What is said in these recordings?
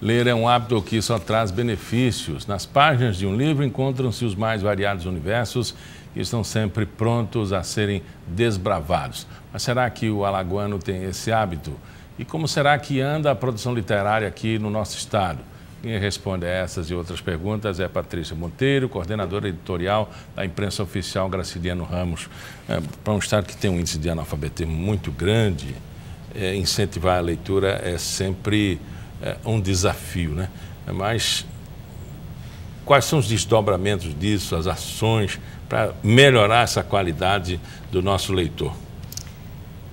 Ler é um hábito que só traz benefícios. Nas páginas de um livro encontram-se os mais variados universos que estão sempre prontos a serem desbravados. Mas será que o alagoano tem esse hábito? E como será que anda a produção literária aqui no nosso estado? Quem responde a essas e outras perguntas é Patrícia Monteiro, coordenadora editorial da imprensa oficial Graciliano Ramos. Para um estado que tem um índice de analfabetismo muito grande, incentivar a leitura é sempre um desafio, né? Mas quais são os desdobramentos disso, as ações para melhorar essa qualidade do nosso leitor?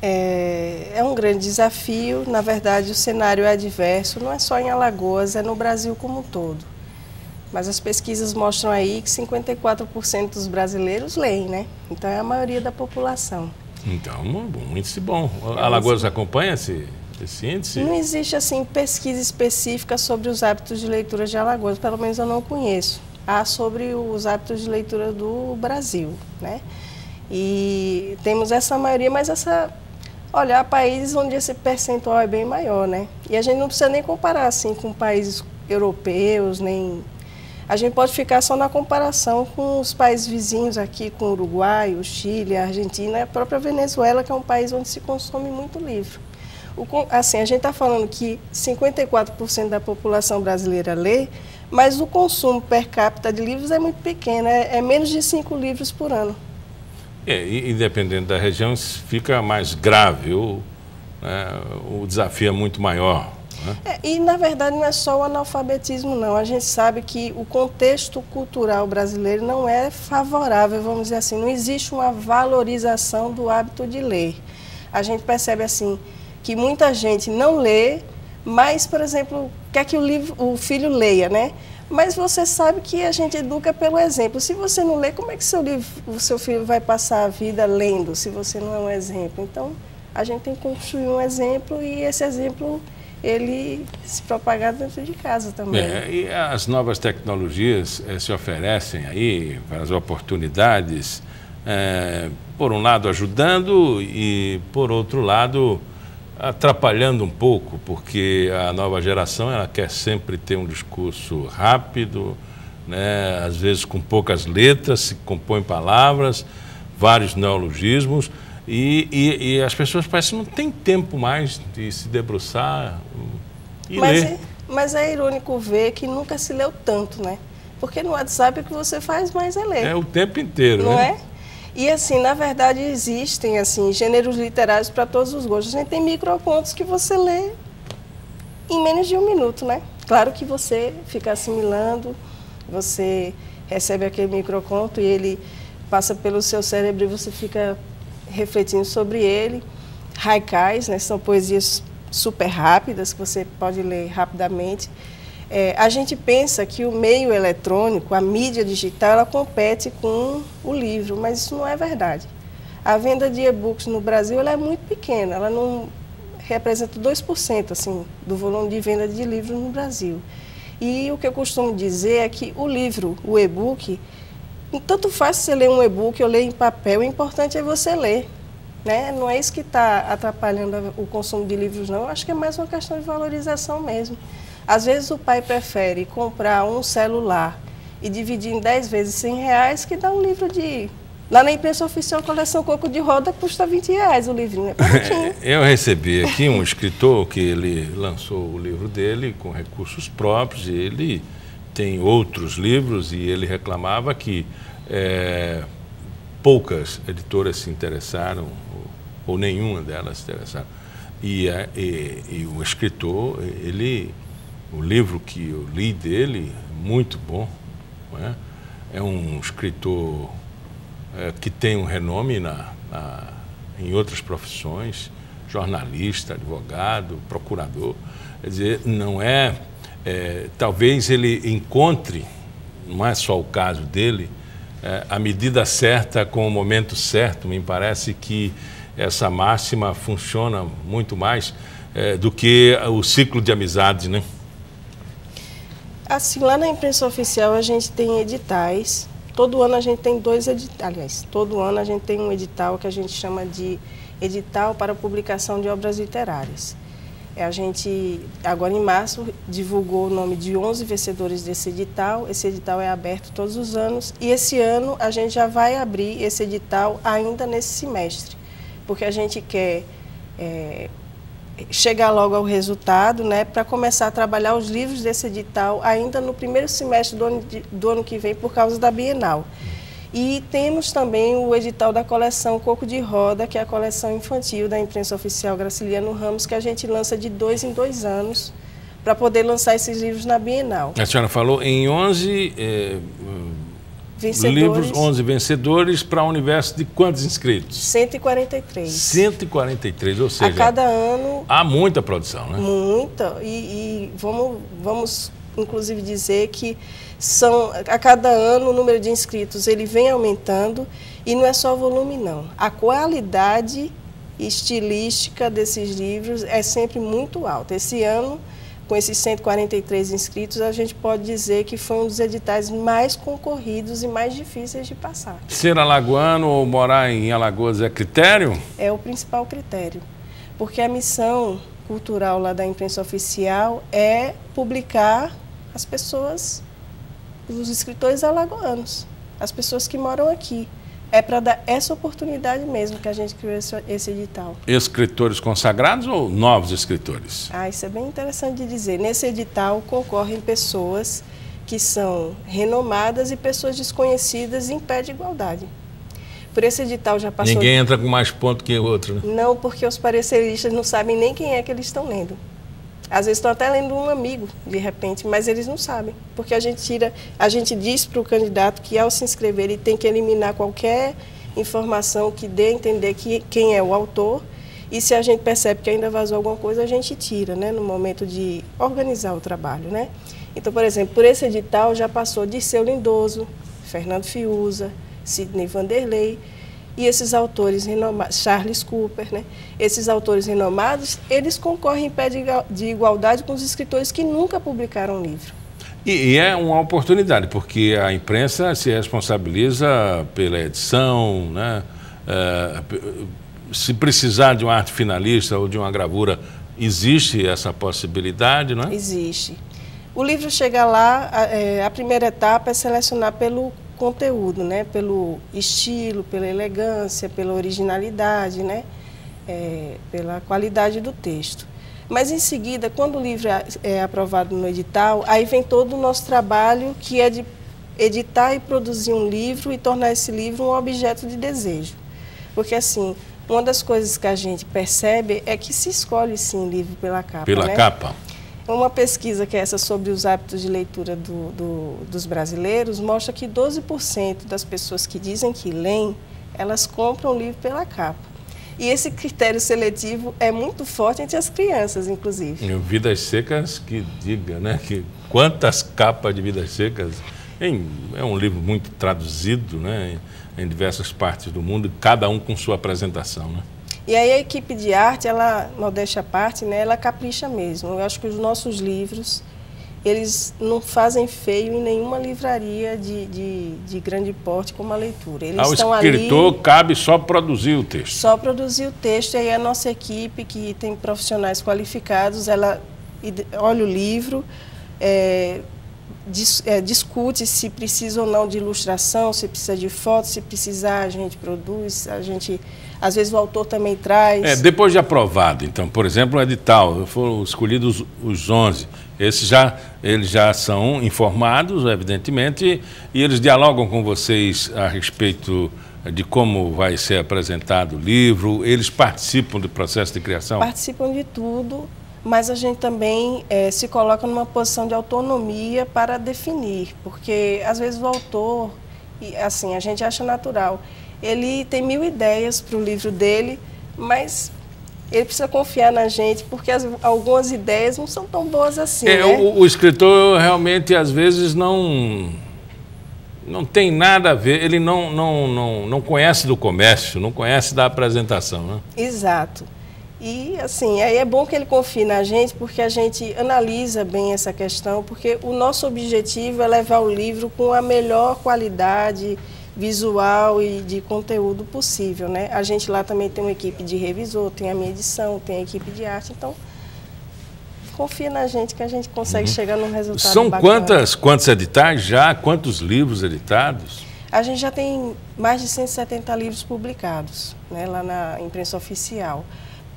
É um grande desafio. Na verdade, o cenário é adverso, não é só em Alagoas, é no Brasil como um todo. Mas as pesquisas mostram aí que 54% dos brasileiros leem, né? Então é a maioria da população. Então, um índice bom. Alagoas acompanha esse índice? Não existe, assim, pesquisa específica sobre os hábitos de leitura de Alagoas, pelo menos eu não conheço. Há sobre os hábitos de leitura do Brasil, né? E temos essa maioria, mas olhar países onde esse percentual é bem maior, né? E a gente não precisa nem comparar, assim, com países europeus, nem... A gente pode ficar só na comparação com os países vizinhos aqui, com o Uruguai, o Chile, a Argentina e a própria Venezuela, que é um país onde se consome muito livro. Assim, a gente está falando que 54% da população brasileira lê, mas o consumo per capita de livros é muito pequeno, é menos de 5 livros por ano. E dependendo da região, fica mais grave, né, o desafio é muito maior. Né? E, na verdade, não é só o analfabetismo, não. A gente sabe que o contexto cultural brasileiro não é favorável, vamos dizer assim, não existe uma valorização do hábito de ler. A gente percebe, assim, que muita gente não lê, mas, por exemplo, quer que o filho leia, né? Mas você sabe que a gente educa pelo exemplo. Se você não lê, como é que o seu filho vai passar a vida lendo, se você não é um exemplo? Então, a gente tem que construir um exemplo e esse exemplo, ele se propagar dentro de casa também. E as novas tecnologias se oferecem aí, as oportunidades, por um lado ajudando e, por outro lado, atrapalhando um pouco, porque a nova geração ela quer sempre ter um discurso rápido, né? Às vezes com poucas letras, se compõem palavras, vários neologismos, e as pessoas parecem que não têm tempo mais de se debruçar e ler. Mas é irônico ver que nunca se leu tanto, né? Porque no WhatsApp o que você faz mais é ler. É o tempo inteiro, não né? É? E, assim, na verdade, existem, assim, gêneros literários para todos os gostos. A gente tem microcontos que você lê em menos de 1 minuto, né? Claro que você fica assimilando, você recebe aquele microconto e ele passa pelo seu cérebro e você fica refletindo sobre ele. Haikais, né? São poesias super rápidas que você pode ler rapidamente. A gente pensa que o meio eletrônico, a mídia digital, ela compete com o livro, mas isso não é verdade. A venda de e-books no Brasil ela é muito pequena, ela não representa 2% assim, do volume de venda de livros no Brasil. E o que eu costumo dizer é que o livro, o e-book, tanto faz você ler um e-book ou ler em papel, o importante é você ler. Né? Não é isso que está atrapalhando o consumo de livros, não. Eu acho que é mais uma questão de valorização mesmo. Às vezes o pai prefere comprar um celular e dividir em 10 vezes R$100 que dá um livro de... Lá na imprensa oficial, a coleção Coco de Roda custa R$20 o livrinho, é baratinho. Eu recebi aqui um escritor que ele lançou o livro dele com recursos próprios, e ele tem outros livros, e ele reclamava que poucas editoras se interessaram, ou nenhuma delas se interessaram. E o escritor, o livro que eu li dele, muito bom, não é? É um escritor que tem um renome em outras profissões, jornalista, advogado, procurador. Quer dizer, não talvez ele encontre, não é só o caso dele, a medida certa com o momento certo. Me parece que essa máxima funciona muito mais do que o ciclo de amizades, né? Assim, lá na imprensa oficial a gente tem editais. Todo ano a gente tem 2 editais. Aliás, todo ano a gente tem um edital que a gente chama de edital para publicação de obras literárias. A gente, agora em março, divulgou o nome de 11 vencedores desse edital. Esse edital é aberto todos os anos e esse ano a gente já vai abrir esse edital ainda nesse semestre, porque a gente quer chegar logo ao resultado, né, para começar a trabalhar os livros desse edital ainda no primeiro semestre do ano que vem, por causa da Bienal. E temos também o edital da coleção Coco de Roda, que é a coleção infantil da imprensa oficial Graciliano Ramos, que a gente lança de 2 em 2 anos, para poder lançar esses livros na Bienal. A senhora falou em 11 livros, 11 vencedores, para um universo de quantos inscritos? 143. 143, ou seja, a cada ano... Há muita produção, né? Muita, e vamos inclusive dizer que a cada ano o número de inscritos ele vem aumentando, e não é só o volume não. A qualidade estilística desses livros é sempre muito alta. Esse ano, com esses 143 inscritos, a gente pode dizer que foi um dos editais mais concorridos e mais difíceis de passar. Ser alagoano ou morar em Alagoas é critério? É o principal critério, porque a missão cultural lá da imprensa oficial é publicar as pessoas, os escritores alagoanos, as pessoas que moram aqui. É para dar essa oportunidade mesmo que a gente criou esse edital. Escritores consagrados ou novos escritores? Isso é bem interessante de dizer. Nesse edital concorrem pessoas que são renomadas e pessoas desconhecidas em pé de igualdade. Por esse edital já passou... Ninguém entra com mais ponto que o outro, né? Não, porque os pareceristas não sabem nem quem é que eles estão lendo. Às vezes estão até lendo um amigo, de repente, mas eles não sabem. Porque a gente diz para o candidato que, ao se inscrever, ele tem que eliminar qualquer informação que dê a entender quem é o autor. E se a gente percebe que ainda vazou alguma coisa, a gente tira, né, no momento de organizar o trabalho, né? Então, por exemplo, por esse edital já passou Dirceu Lindoso, Fernando Fiuza, Sidney Vanderlei. E esses autores renomados, Charles Cooper, né? Esses autores renomados, eles concorrem em pé de igualdade com os escritores que nunca publicaram um livro. E é uma oportunidade, porque a imprensa se responsabiliza pela edição, né? Se precisar de uma arte finalista ou de uma gravura, existe essa possibilidade, não é? Existe. O livro chega lá, a primeira etapa é selecionar pelo conteúdo, né? Pelo estilo, pela elegância, pela originalidade, né? Pela qualidade do texto. Mas em seguida, quando o livro é aprovado no edital, aí vem todo o nosso trabalho, que é de editar e produzir um livro e tornar esse livro um objeto de desejo. Porque assim, uma das coisas que a gente percebe é que se escolhe sim livro pela capa. Pela capa? Uma pesquisa que é essa sobre os hábitos de leitura dos brasileiros mostra que 12% das pessoas que dizem que leem, elas compram o livro pela capa. E esse critério seletivo é muito forte entre as crianças, inclusive. Vidas Secas, que diga, né? Que quantas capas de Vidas Secas. É um livro muito traduzido, né? Em diversas partes do mundo, cada um com sua apresentação, né? E aí a equipe de arte, ela, modéstia à parte, né, ela capricha mesmo. Eu acho que os nossos livros, eles não fazem feio em nenhuma livraria de grande porte como a leitura. Eles estão escritor ali, cabe só produzir o texto. Só produzir o texto, e aí a nossa equipe, que tem profissionais qualificados, ela olha o livro, discute se precisa ou não de ilustração, se precisa de foto, se precisar a gente produz, às vezes o autor também traz. Depois de aprovado, então, por exemplo, o edital, foram escolhidos os 11, eles já são informados, evidentemente, e eles dialogam com vocês a respeito de como vai ser apresentado o livro, eles participam do processo de criação? Participam de tudo. Mas a gente também se coloca numa posição de autonomia para definir, porque às vezes o autor, assim, a gente acha natural, ele tem 1000 ideias para o livro dele, mas ele precisa confiar na gente, porque algumas ideias não são tão boas assim, né? O escritor realmente, às vezes, não tem nada a ver, ele não conhece do comércio, não conhece da apresentação, né? Exato. E, assim, aí é bom que ele confie na gente, porque a gente analisa bem essa questão, porque o nosso objetivo é levar o livro com a melhor qualidade visual e de conteúdo possível, né? A gente lá também tem uma equipe de revisor, tem a minha edição, tem a equipe de arte, então confia na gente que a gente consegue chegar num resultado São bacana. quantos editais já? Quantos livros editados? A gente já tem mais de 170 livros publicados, né, lá na imprensa oficial.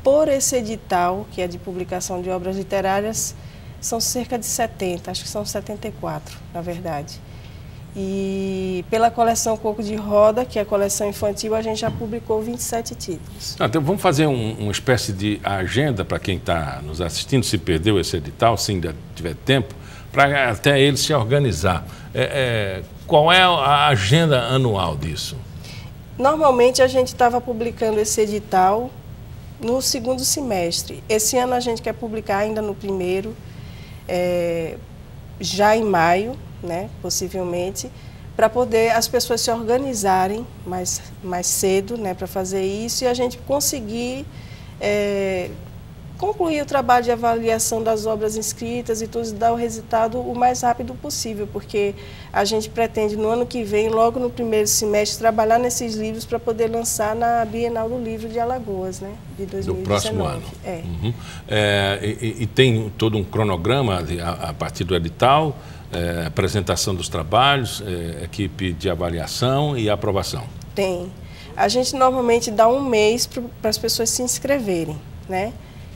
Por esse edital, que é de publicação de obras literárias, são cerca de 70, acho que são 74, na verdade. E pela coleção Coco de Roda, que é a coleção infantil, a gente já publicou 27 títulos. Então vamos fazer uma espécie de agenda para quem está nos assistindo, se perdeu esse edital, se ainda tiver tempo, para até ele se organizar. Qual é a agenda anual disso? Normalmente a gente estava publicando esse edital no segundo semestre. Esse ano a gente quer publicar ainda no primeiro, já em maio, né, possivelmente, para poder as pessoas se organizarem mais cedo, né, para fazer isso e a gente conseguir concluir o trabalho de avaliação das obras inscritas e tudo, dar o resultado o mais rápido possível, porque a gente pretende no ano que vem, logo no primeiro semestre, trabalhar nesses livros para poder lançar na Bienal do Livro de Alagoas, né, de 2019. Do próximo ano. E tem todo um cronograma a partir do edital, apresentação dos trabalhos, equipe de avaliação e aprovação. Tem. A gente normalmente dá um mês para as pessoas se inscreverem, né?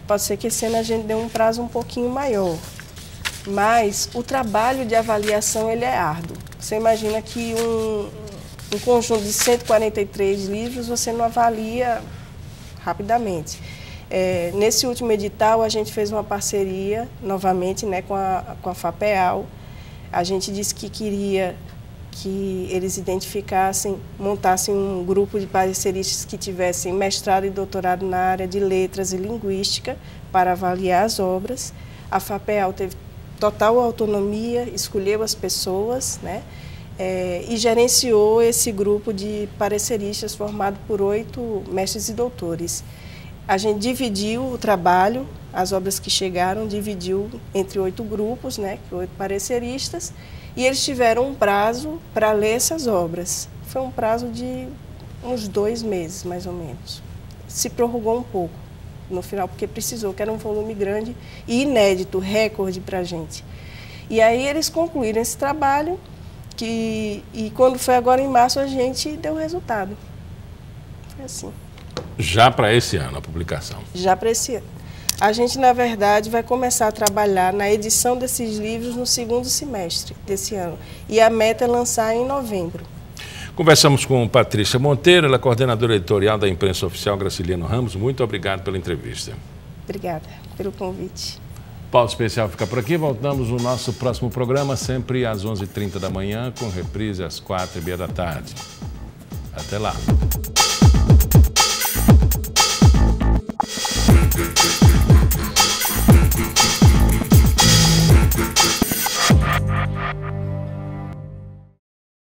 Pode ser que esse ano a gente dê um prazo um pouquinho maior, mas o trabalho de avaliação ele é árduo. Você imagina que um conjunto de 143 livros você não avalia rapidamente. Nesse último edital a gente fez uma parceria novamente, né, com a FAPEAL. A gente disse que queria que eles identificassem, montassem um grupo de pareceristas que tivessem mestrado e doutorado na área de letras e linguística para avaliar as obras. A FAPEAL teve total autonomia, escolheu as pessoas, né, e gerenciou esse grupo de pareceristas formado por 8 mestres e doutores. A gente dividiu o trabalho, as obras que chegaram, dividiu entre 8 grupos, né, 8 pareceristas, e eles tiveram um prazo para ler essas obras. Foi um prazo de uns 2 meses, mais ou menos. Se prorrogou um pouco no final, porque precisou, que era um volume grande e inédito, recorde para a gente. E aí eles concluíram esse trabalho, e quando foi agora em março, a gente deu o resultado. Foi assim. Já para esse ano, a publicação? Já para esse ano. A gente, na verdade, vai começar a trabalhar na edição desses livros no segundo semestre desse ano. E a meta é lançar em novembro. Conversamos com Patrícia Monteiro, ela é coordenadora editorial da Imprensa Oficial Graciliano Ramos. Muito obrigado pela entrevista. Obrigada pelo convite. Pauta Especial fica por aqui. Voltamos no nosso próximo programa, sempre às 11h30 da manhã, com reprise às 4h30 da tarde. Até lá.